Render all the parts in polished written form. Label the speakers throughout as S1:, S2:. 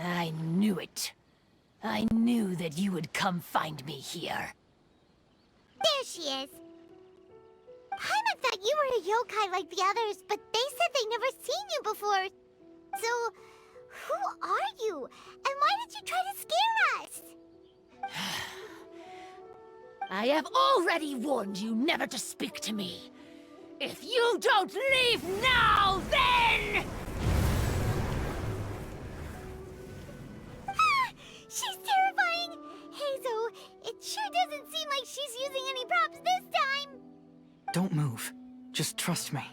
S1: I knew it. I knew that you would come find me here.
S2: There she is. Paimon thought you were a yokai like the others, but they said they never seen you before. So, who are you? And why did you try to scare us?
S1: I have already warned you never to speak to me. If you don't leave now, then...
S2: She's terrifying! Hazel, it sure doesn't seem like she's using any props this time!
S3: Don't move. Just trust me.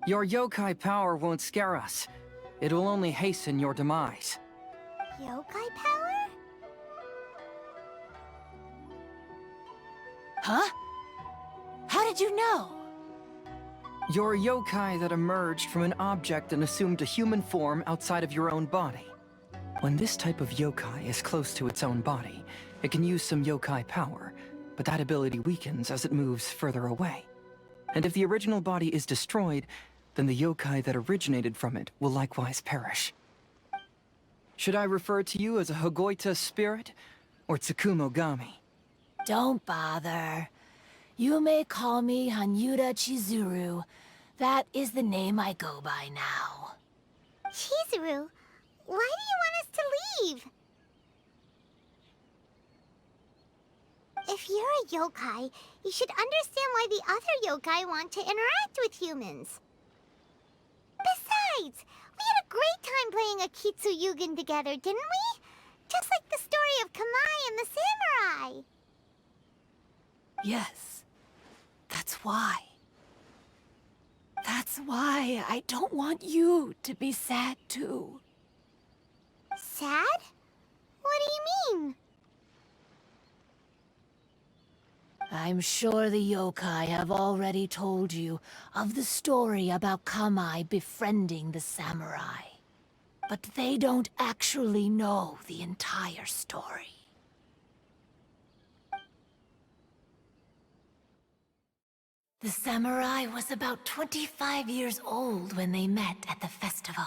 S3: Your yokai power won't scare us. It will only hasten your demise.
S2: Yokai power?
S1: Huh? How did you know?
S3: You're a yokai that emerged from an object and assumed a human form outside of your own body. When this type of yokai is close to its own body, it can use some yokai power, but that ability weakens as it moves further away. And if the original body is destroyed, then the yokai that originated from it will likewise perish. Should I refer to you as a Hagoita spirit, or Tsukumogami?
S1: Don't bother. You may call me Hanyuda Chizuru. That is the name I go by now.
S2: Chizuru, why do you want us to leave? If you're a yokai, you should understand why the other yokai want to interact with humans. Besides, we had a great time playing Akitsu Yugen together, didn't we? Just like the story of Kamai and the samurai.
S1: Yes, that's why. That's why I don't want you to be sad too.
S2: Sad? What do you mean?
S1: I'm sure the yokai have already told you of the story about Kamai befriending the samurai. But they don't actually know the entire story. The samurai was about 25 years old when they met at the festival.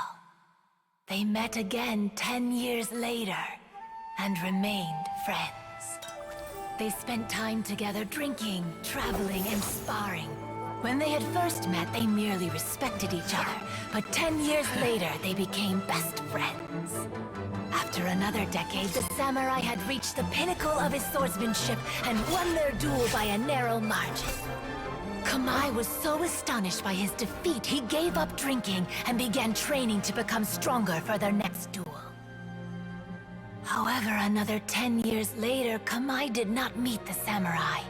S1: They met again 10 years later and remained friends. They spent time together drinking, traveling, and sparring. When they had first met, they merely respected each other, but 10 years later, they became best friends. After another decade, the samurai had reached the pinnacle of his swordsmanship and won their duel by a narrow margin. Kamai was so astonished by his defeat, he gave up drinking and began training to become stronger for their next duel. However, another 10 years later, Kamai did not meet the samurai.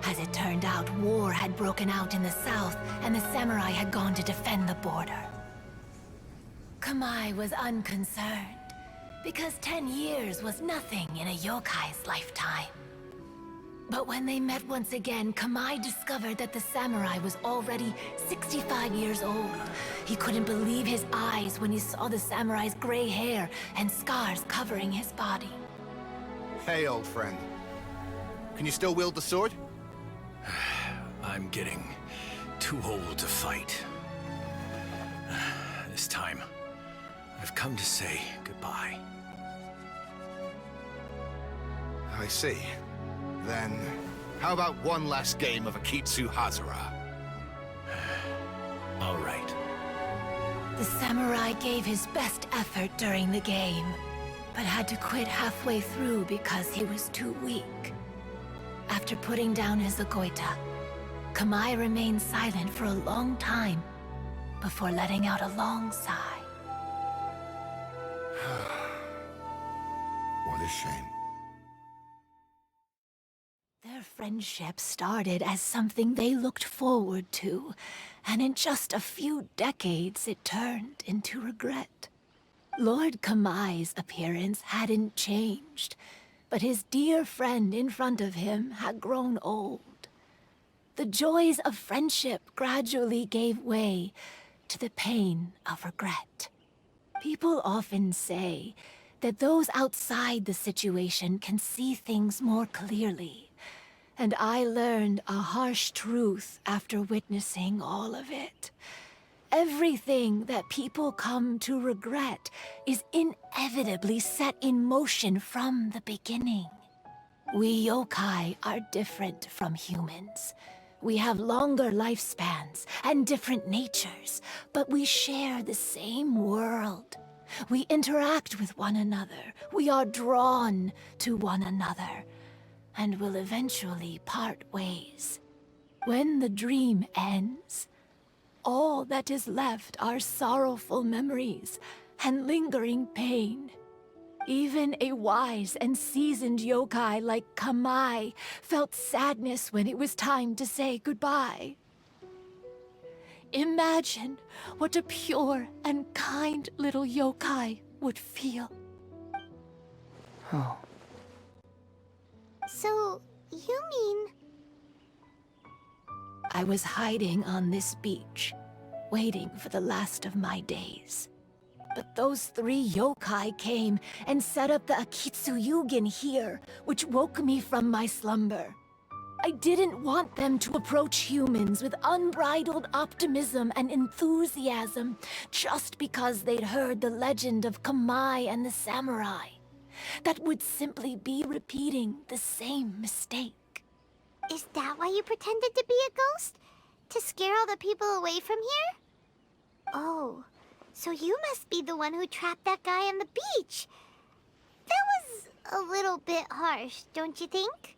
S1: As it turned out, war had broken out in the south, and the samurai had gone to defend the border. Kamai was unconcerned, because 10 years was nothing in a yokai's lifetime. But when they met once again, Kamai discovered that the samurai was already 65 years old. He couldn't believe his eyes when he saw the samurai's gray hair and scars covering his body.
S4: Hey, old friend. Can you still wield the sword?
S5: I'm getting too old to fight. This time, I've come to say goodbye.
S4: I see. Then, how about one last game of Akitsu Hazara?
S5: All right.
S1: The samurai gave his best effort during the game, but had to quit halfway through because he was too weak. After putting down his Agoita, Kamai remained silent for a long time before letting out a long sigh.
S4: What a shame.
S1: Their friendship started as something they looked forward to, and in just a few decades it turned into regret. Lord Kamai's appearance hadn't changed, but his dear friend in front of him had grown old. The joys of friendship gradually gave way to the pain of regret. People often say that those outside the situation can see things more clearly. And I learned a harsh truth after witnessing all of it. Everything that people come to regret is inevitably set in motion from the beginning. We yokai are different from humans. We have longer lifespans and different natures, but we share the same world. We interact with one another. We are drawn to one another, and will eventually part ways. When the dream ends, all that is left are sorrowful memories and lingering pain. Even a wise and seasoned yokai like Kamai felt sadness when it was time to say goodbye. Imagine what a pure and kind little yokai would feel.
S3: Oh.
S2: So, you mean...
S1: I was hiding on this beach, waiting for the last of my days. But those 3 yokai came and set up the Akitsu Yugen here, which woke me from my slumber. I didn't want them to approach humans with unbridled optimism and enthusiasm just because they'd heard the legend of Kamai and the samurai. That would simply be repeating the same mistake.
S2: Is that why you pretended to be a ghost? To scare all the people away from here? Oh, so you must be the one who trapped that guy on the beach. That was a little bit harsh, don't you think?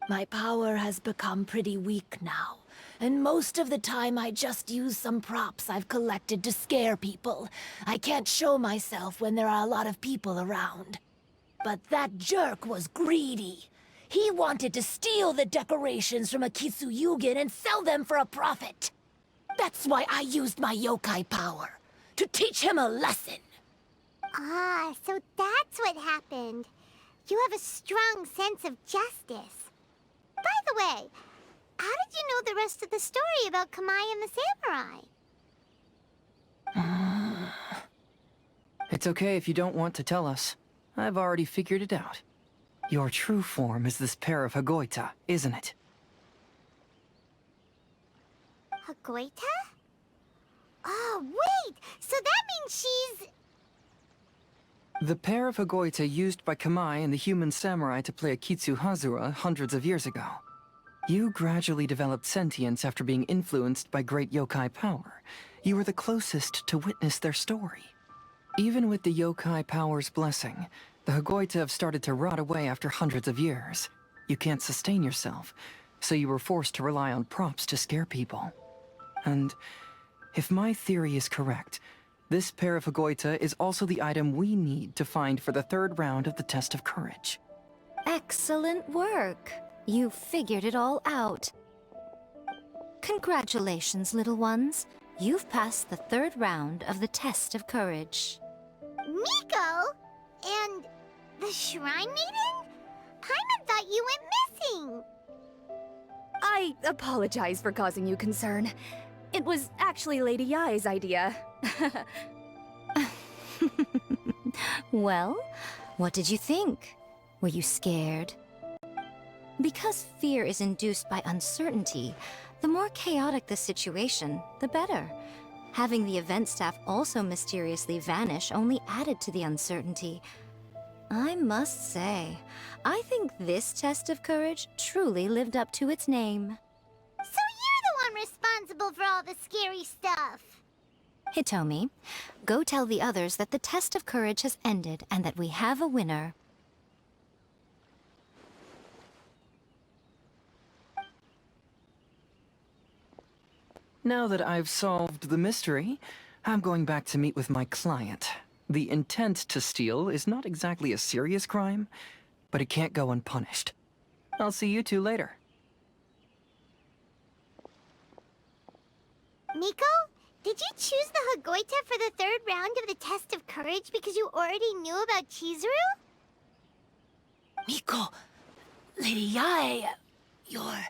S1: My power has become pretty weak now, and most of the time I just use some props I've collected to scare people. I can't show myself when there are a lot of people around. But that jerk was greedy. He wanted to steal the decorations from Akitsu Yugen and sell them for a profit. That's why I used my yokai power, to teach him a lesson.
S2: Ah, so that's what happened. You have a strong sense of justice. By the way, how did you know the rest of the story about Kamai and the samurai?
S3: It's okay if you don't want to tell us. I've already figured it out. Your true form is this pair of Hagoita, isn't it?
S2: Hagoita? Oh, wait! So that means she's...
S3: The pair of Hagoita used by Kamai and the human samurai to play Akitsu Hazura hundreds of years ago. You gradually developed sentience after being influenced by great yokai power. You were the closest to witness their story. Even with the yokai power's blessing, the Hagoita have started to rot away after hundreds of years. You can't sustain yourself, so you were forced to rely on props to scare people. And if my theory is correct, this pair of Hagoita is also the item we need to find for the 3rd round of the test of courage.
S6: Excellent work. You figured it all out. Congratulations, little ones. You've passed the 3rd round of the test of courage.
S2: Miko? And the Shrine Maiden? Paimon thought you went missing.
S7: I apologize for causing you concern. It was actually Lady Yai's idea.
S6: Well, what did you think? Were you scared? Because fear is induced by uncertainty, the more chaotic the situation, the better. Having the event staff also mysteriously vanish only added to the uncertainty. I must say, I think this test of courage truly lived up to its name.
S2: So you're the one responsible for all the scary stuff.
S6: Hitomi, go tell the others that the test of courage has ended and that we have a winner.
S3: Now that I've solved the mystery, I'm going back to meet with my client. The intent to steal is not exactly a serious crime, but it can't go unpunished. I'll see you two later.
S2: Miko, did you choose the Hagoita for the 3rd round of the test of courage because you already knew about Chizuru?
S1: Miko, Lady Yai, you're...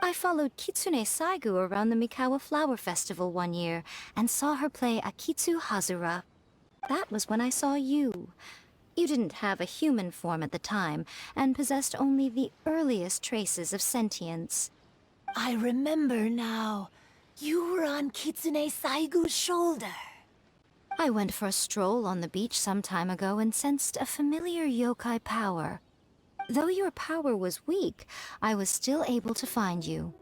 S6: I followed Kitsune Saigu around the Mikawa Flower Festival one year and saw her play Akitsu Hazura. That was when I saw you. You didn't have a human form at the time and possessed only the earliest traces of sentience.
S1: I remember now. You were on Kitsune Saigu's shoulder.
S6: I went for a stroll on the beach some time ago and sensed a familiar yokai power. Though your power was weak, I was still able to find you.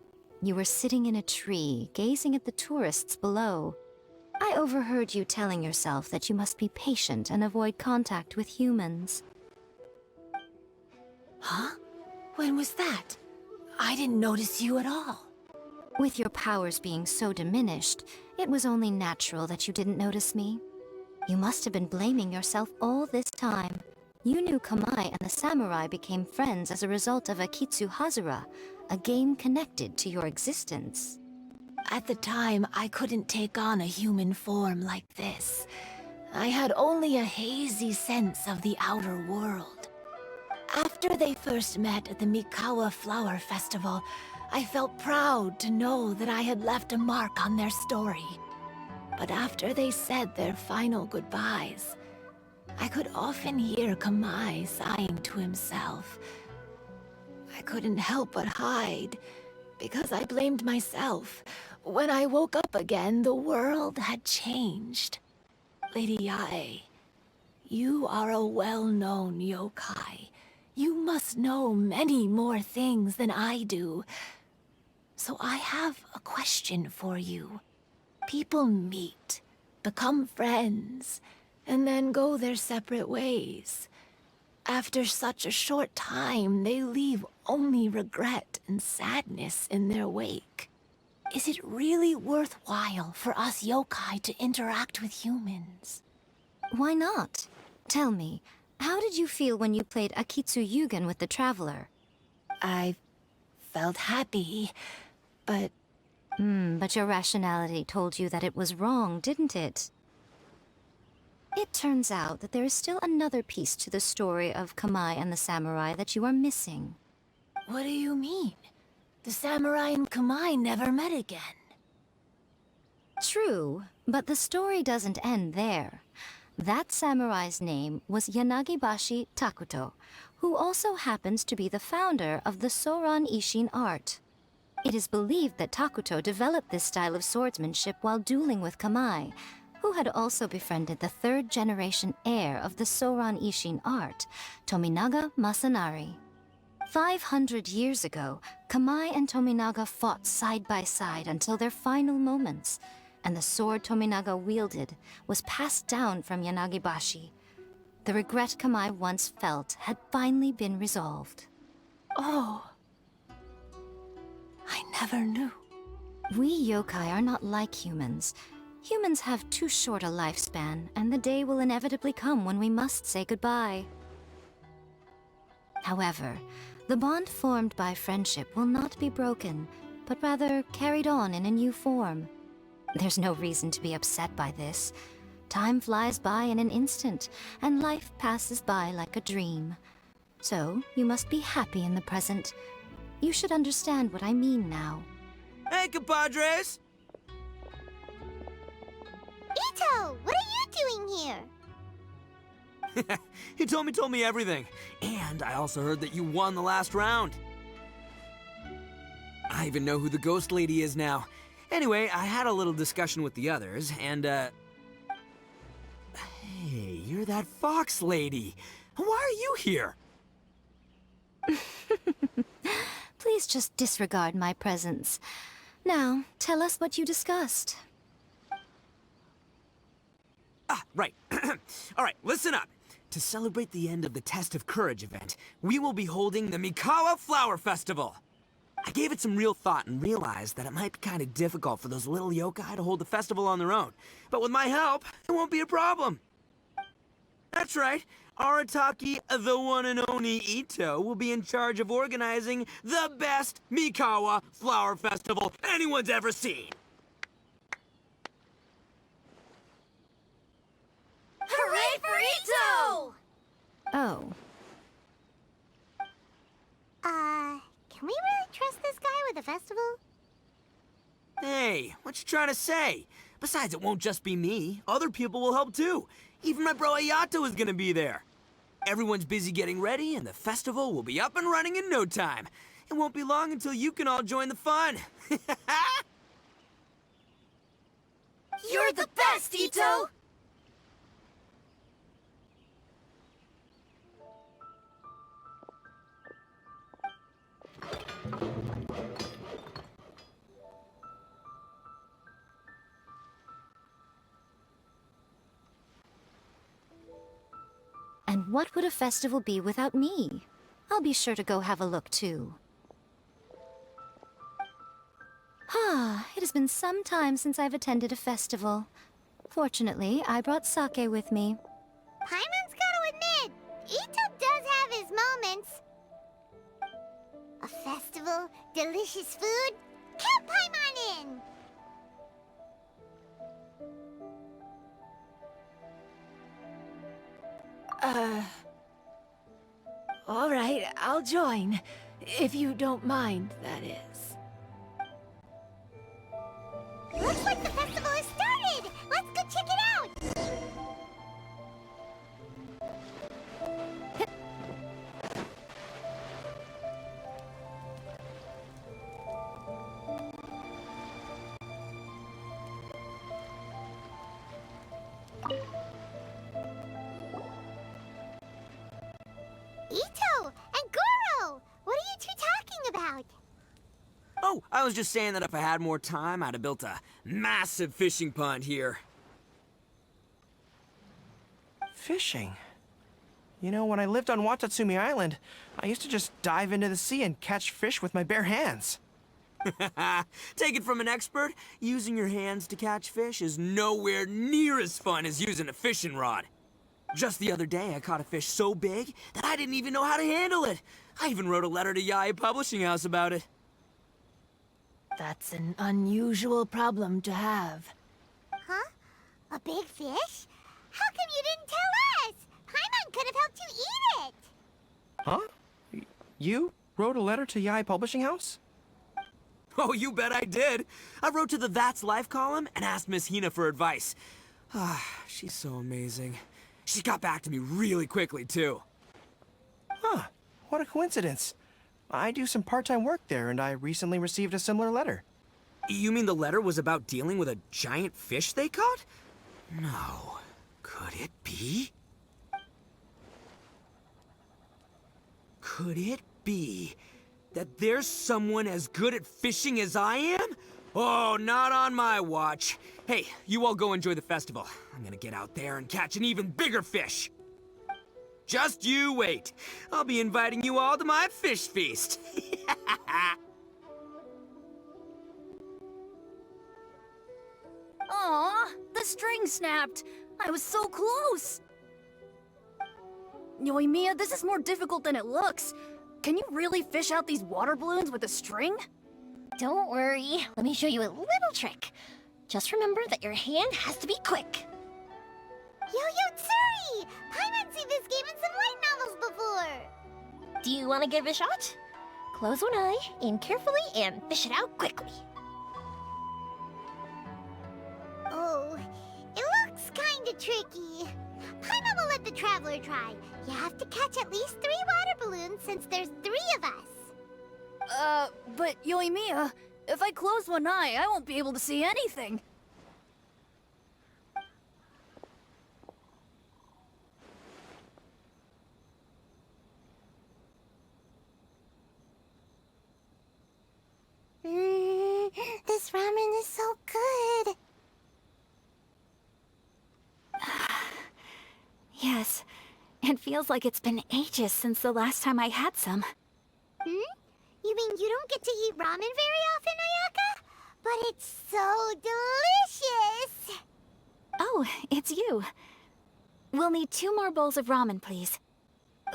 S6: You were sitting in a tree, gazing at the tourists below. I overheard you telling yourself that you must be patient and avoid contact with humans.
S1: Huh? When was that? I didn't notice you at all.
S6: With your powers being so diminished, it was only natural that you didn't notice me. You must have been blaming yourself all this time. You knew Kamai and the samurai became friends as a result of Akitsu Hazura, a game connected to your existence.
S1: At the time, I couldn't take on a human form like this. I had only a hazy sense of the outer world. After they first met at the Mikawa Flower Festival, I felt proud to know that I had left a mark on their story. But after they said their final goodbyes, I could often hear Kamai sighing to himself. I couldn't help but hide, because I blamed myself. When I woke up again, the world had changed. Lady Yae, you are a well-known yokai. You must know many more things than I do. So I have a question for you. People meet, become friends, and then go their separate ways. After such a short time, they leave only regret and sadness in their wake. Is it really worthwhile for us yokai to interact with humans?
S6: Why not? Tell me, how did you feel when you played Akitsu Yugen with the Traveler?
S1: I felt happy, but...
S6: But your rationality told you that it was wrong, didn't it? It turns out that there is still another piece to the story of Kamai and the samurai that you are missing.
S1: What do you mean? The samurai and Kamai never met again.
S6: True, but the story doesn't end there. That samurai's name was Yanagibashi Takuto, who also happens to be the founder of the Soran Ishin art. It is believed that Takuto developed this style of swordsmanship while dueling with Kamai, who had also befriended the third-generation heir of the Soran Ishin art, Tominaga Masanari. 500 years ago, Kamai and Tominaga fought side by side until their final moments, and the sword Tominaga wielded was passed down from Yanagibashi. The regret Kamai once felt had finally been resolved.
S1: Oh. I never knew.
S6: We yokai are not like humans. Humans have too short a lifespan, and the day will inevitably come when we must say goodbye. However, the bond formed by friendship will not be broken, but rather carried on in a new form. There's no reason to be upset by this. Time flies by in an instant, and life passes by like a dream. So, you must be happy in the present. You should understand what I mean now.
S8: Hey, compadres!
S2: Ito, what are you doing here?
S8: He told me everything. And I also heard that you won the last round. I even know who the ghost lady is now. Anyway, I had a little discussion with the others, and, Hey, you're that fox lady. Why are you here?
S6: Please just disregard my presence. Now, tell us what you discussed.
S8: Ah, right. All right, listen up. To celebrate the end of the Test of Courage event, we will be holding the Mikawa Flower Festival. I gave it some real thought and realized that it might be kind of difficult for those little yokai to hold the festival on their own. But with my help, it won't be a problem. That's right. Arataki, the one and only Ito, will be in charge of organizing the best Mikawa Flower Festival anyone's ever seen.
S2: Hooray for Ito!
S6: Oh.
S2: Can we really trust this guy with the festival?
S8: Hey, what you trying to say? Besides, it won't just be me. Other people will help too. Even my bro Ayato is gonna be there. Everyone's busy getting ready, and the festival will be up and running in no time. It won't be long until you can all join the fun.
S7: You're the best, Ito!
S6: And what would a festival be without me? I'll be sure to go have a look too. It has been some time since I've attended a festival. Fortunately, I brought sake with me.
S2: Paimon's gotta admit, Ito does have his moments. A festival, delicious food, count Paimon in!
S1: All right, I'll join. If you don't mind, that is.
S2: Looks like the festival has started! Let's go check it out! Ito and Goro! What are you two talking about?
S8: Oh, I was just saying that if I had more time, I'd have built a massive fishing pond here.
S9: Fishing? You know, when I lived on Watatsumi Island, I used to just dive into the sea and catch fish with my bare hands.
S8: Take it from an expert, using your hands to catch fish is nowhere near as fun as using a fishing rod. Just the other day, I caught a fish so big that I didn't even know how to handle it. I even wrote a letter to Yae Publishing House about it.
S1: That's an unusual problem to have.
S2: Huh? A big fish? How come you didn't tell us? Paimon could have helped you eat it!
S9: Huh? You wrote a letter to Yae Publishing House?
S8: Oh, you bet I did. I wrote to the That's Life column and asked Miss Hina for advice. She's so amazing. She got back to me really quickly, too.
S9: Huh. What a coincidence. I do some part-time work there, and I recently received a similar letter.
S8: You mean the letter was about dealing with a giant fish they caught? No. Could it be? Could it be that there's someone as good at fishing as I am? Oh, not on my watch. Hey, you all go enjoy the festival. I'm gonna get out there and catch an even bigger fish. Just you wait. I'll be inviting you all to my fish feast.
S7: Aw, the string snapped. I was so close. Yoimiya, this is more difficult than it looks. Can you really fish out these water balloons with a string?
S10: Don't worry. Let me show you a little trick. Just remember that your hand has to be quick.
S2: Yo-Yo Tsuri! Paimon's seen this game in some light novels before!
S10: Do you want to give it a shot? Close one eye, aim carefully, and fish it out quickly.
S2: Oh, it looks kinda tricky. Paimon will let the traveler try. You have to catch at least 3 water balloons since there's 3 of us.
S7: But Yoimiya, if I close one eye, I won't be able to see anything.
S2: This ramen is so good.
S7: Yes, it feels like it's been ages since the last time I had some.
S2: You mean you don't get to eat ramen very often, Ayaka? But it's so delicious!
S7: Oh, it's you. We'll need 2 more bowls of ramen, please.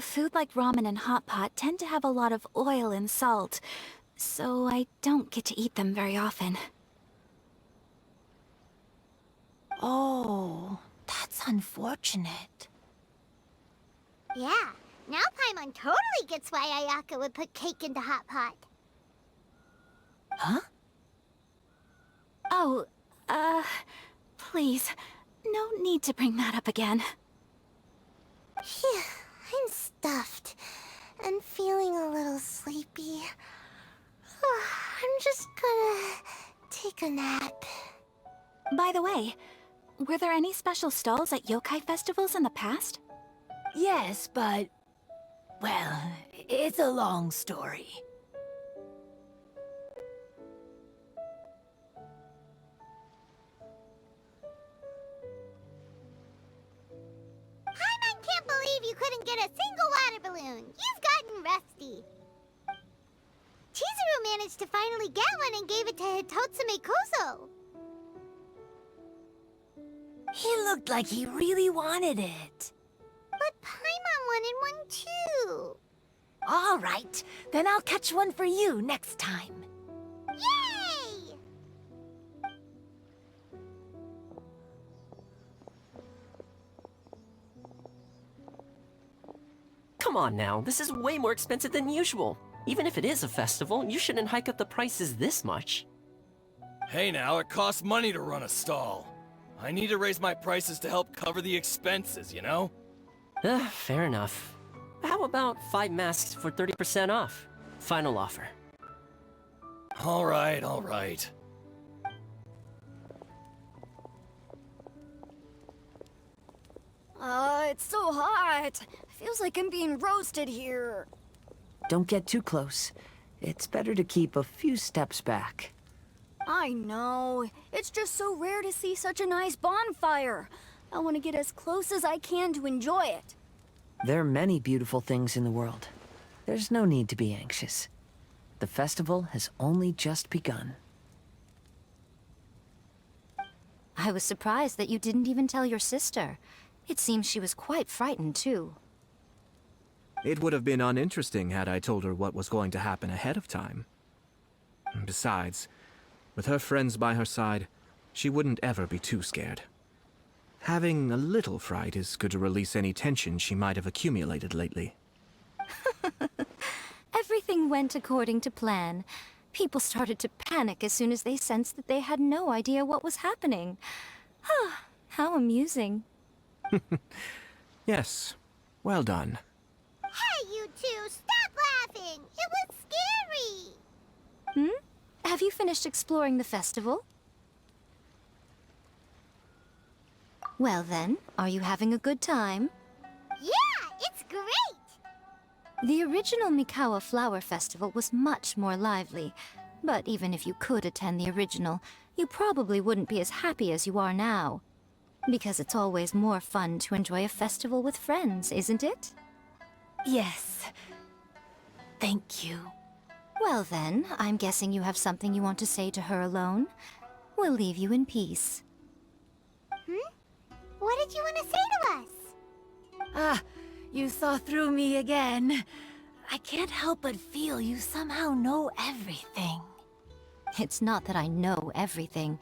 S7: Food like ramen and hot pot tend to have a lot of oil and salt, so I don't get to eat them very often.
S1: Oh, that's unfortunate.
S2: Yeah, now Paimon totally gets why Ayaka would put cake into hot pot.
S1: Huh?
S7: Oh, please, no need to bring that up again.
S2: Phew, I'm stuffed and feeling a little sleepy. I'm just gonna take a nap.
S7: By the way, were there any special stalls at yokai festivals in the past?
S1: Yes, but... well, it's a long story.
S2: Paimon can't believe you couldn't get a single water balloon. You've gotten rusty. Chizuru managed to finally get one and gave it to Hitotsume Kozo.
S1: He looked like he really wanted it.
S2: But Paimon wanted one too.
S1: All right, then I'll catch one for you next time.
S2: Yay!
S11: Come on now, this is way more expensive than usual. Even if it is a festival, you shouldn't hike up the prices this much.
S12: Hey now, it costs money to run a stall. I need to raise my prices to help cover the expenses, you know?
S11: Fair enough. How about 5 masks for 30% off? Final offer.
S12: Alright, alright.
S13: It's so hot. Feels like I'm being roasted here.
S14: Don't get too close. It's better to keep a few steps back.
S13: I know. It's just so rare to see such a nice bonfire. I want to get as close as I can to enjoy it.
S14: There are many beautiful things in the world. There's no need to be anxious. The festival has only just begun.
S6: I was surprised that you didn't even tell your sister. It seems she was quite frightened, too.
S5: It would have been uninteresting had I told her what was going to happen ahead of time. Besides, with her friends by her side, she wouldn't ever be too scared. Having a little fright is good to release any tension she might have accumulated lately.
S6: Everything went according to plan. People started to panic as soon as they sensed that they had no idea what was happening. How amusing.
S5: Yes, well done.
S2: Hey, you two, stop laughing! It was scary!
S6: Have you finished exploring the festival? Well then, are you having a good time?
S2: Yeah, it's great!
S6: The original Mikawa Flower Festival was much more lively, but even if you could attend the original, you probably wouldn't be as happy as you are now. Because it's always more fun to enjoy a festival with friends, isn't it?
S1: Yes. Thank you.
S6: Well then, I'm guessing you have something you want to say to her alone. We'll leave you in peace.
S2: What did you want to say to us?
S1: You saw through me again. I can't help but feel you somehow know everything.
S6: It's not that I know everything.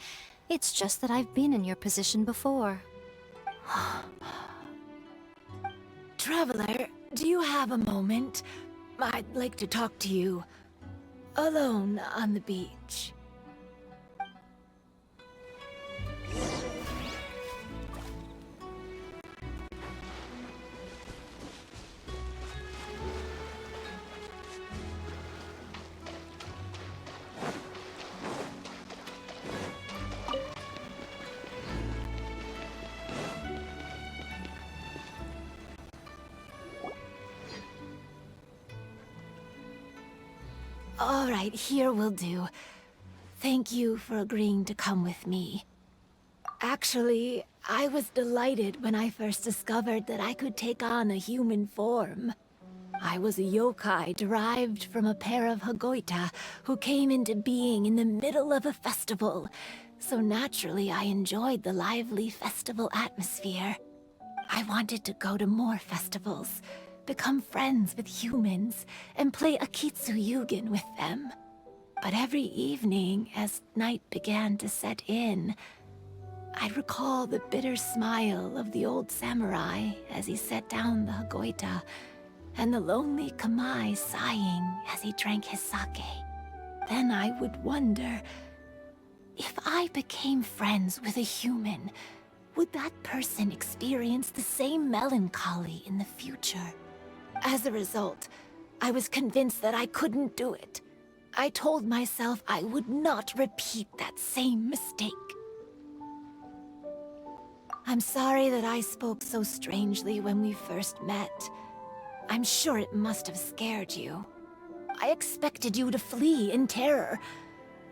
S6: It's just that I've been in your position before.
S1: Traveler, do you have a moment? I'd like to talk to you. Alone on the beach. All right, here will do. Thank you for agreeing to come with me. Actually, I was delighted when I first discovered that I could take on a human form. I was a yokai derived from a pair of Hagoita who came into being in the middle of a festival. So naturally, I enjoyed the lively festival atmosphere. I wanted to go to more festivals, become friends with humans, and play Akitsu Yugen with them. But every evening, as night began to set in, I recall the bitter smile of the old samurai as he set down the Hagoita, and the lonely Kamai sighing as he drank his sake. Then I would wonder, if I became friends with a human, would that person experience the same melancholy in the future? As a result, I was convinced that I couldn't do it. I told myself I would not repeat that same mistake. I'm sorry that I spoke so strangely when we first met. I'm sure it must have scared you. I expected you to flee in terror.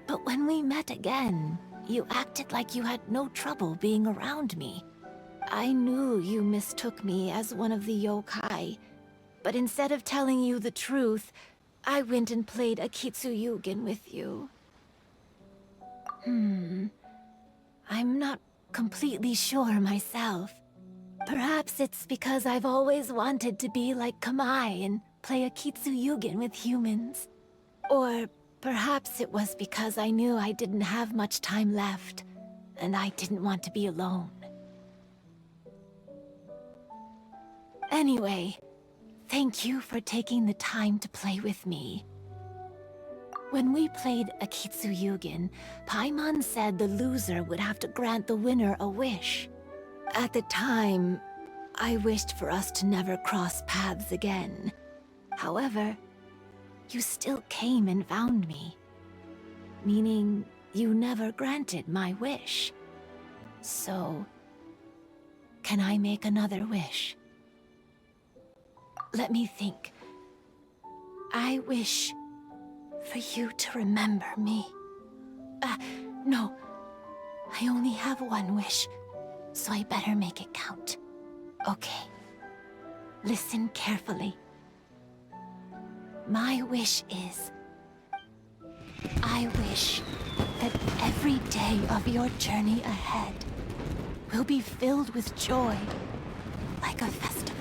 S1: But when we met again, you acted like you had no trouble being around me. I knew you mistook me as one of the yokai, but instead of telling you the truth, I went and played Akitsu Yugen with you. I'm not completely sure myself. Perhaps it's because I've always wanted to be like Kamai and play Akitsu Yugen with humans. Or perhaps it was because I knew I didn't have much time left, and I didn't want to be alone. Anyway, thank you for taking the time to play with me. When we played Akitsu Yugen, Paimon said the loser would have to grant the winner a wish. At the time, I wished for us to never cross paths again. However, you still came and found me. Meaning, you never granted my wish. So, can I make another wish? Let me think. I wish for you to remember me. No. I only have one wish, so I better make it count. Okay. Listen carefully. My wish is... I wish that every day of your journey ahead will be filled with joy, like a festival.